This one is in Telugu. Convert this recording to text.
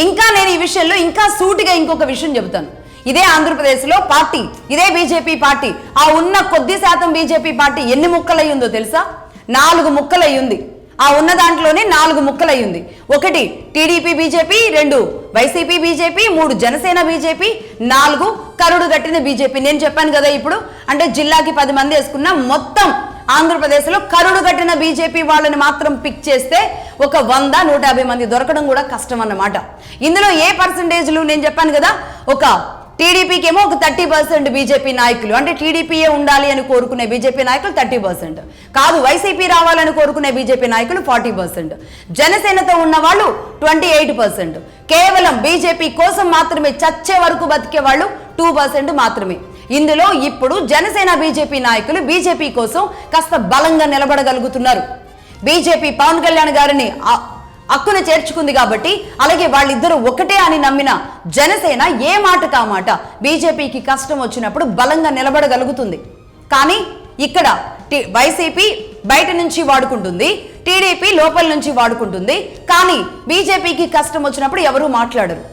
ఇంకా నేను ఈ విషయంలో ఇంకా సూటిగా ఇంకొక విషయం చెబుతాను. ఇదే ఆంధ్రప్రదేశ్లో పార్టీ, ఇదే బీజేపీ పార్టీ, ఆ ఉన్న కొద్ది శాతం బీజేపీ పార్టీ ఎన్ని ముక్కలయ్యిందో తెలుసా? 4 ముక్కలయ్యింది. ఆ ఉన్న దాంట్లోనే 4 ముక్కలయ్యింది. 1 TDP BJP, 2 YCP BJP, 3 Janasena BJP, 4 కరుడు గట్టిన బీజేపీ. నేను చెప్పాను కదా ఇప్పుడు, అంటే జిల్లాకి 10 మంది వేసుకున్న మొత్తం ఆంధ్రప్రదేశ్లో కరుడు గట్టిన బీజేపీ వాళ్ళని మాత్రం పిక్ చేస్తే ఒక 100-150 మంది దొరకడం కూడా కష్టం అన్నమాట. ఇందులో ఏ పర్సంటేజ్లు నేను చెప్పాను కదా, ఒక టీడీపీకి ఏమో ఒక 30% బీజేపీ నాయకులు, అంటే టీడీపీయే ఉండాలి అని కోరుకునే బీజేపీ నాయకులు 30%, కాదు వైసీపీ రావాలని కోరుకునే బీజేపీ నాయకులు 40%, జనసేనతో ఉన్న వాళ్ళు 28%, కేవలం బీజేపీ కోసం మాత్రమే చచ్చే వరకు బతికే వాళ్ళు 2% మాత్రమే. ఇందులో ఇప్పుడు జనసేన బీజేపీ నాయకులు బీజేపీ కోసం కాస్త బలంగా నిలబడగలుగుతున్నారు. బీజేపీ పవన్ కళ్యాణ్ గారిని హక్కును చేర్చుకుంది కాబట్టి, అలాగే వాళ్ళిద్దరూ ఒకటే అని నమ్మిన జనసేన ఏ మాట కామాట బీజేపీకి కష్టం వచ్చినప్పుడు బలంగా నిలబడగలుగుతుంది. కానీ ఇక్కడ వైసీపీ బయట నుంచి వాడుకుంటుంది, టీడీపీ లోపల నుంచి వాడుకుంటుంది. కానీ బీజేపీకి కష్టం వచ్చినప్పుడు ఎవరూ మాట్లాడరు.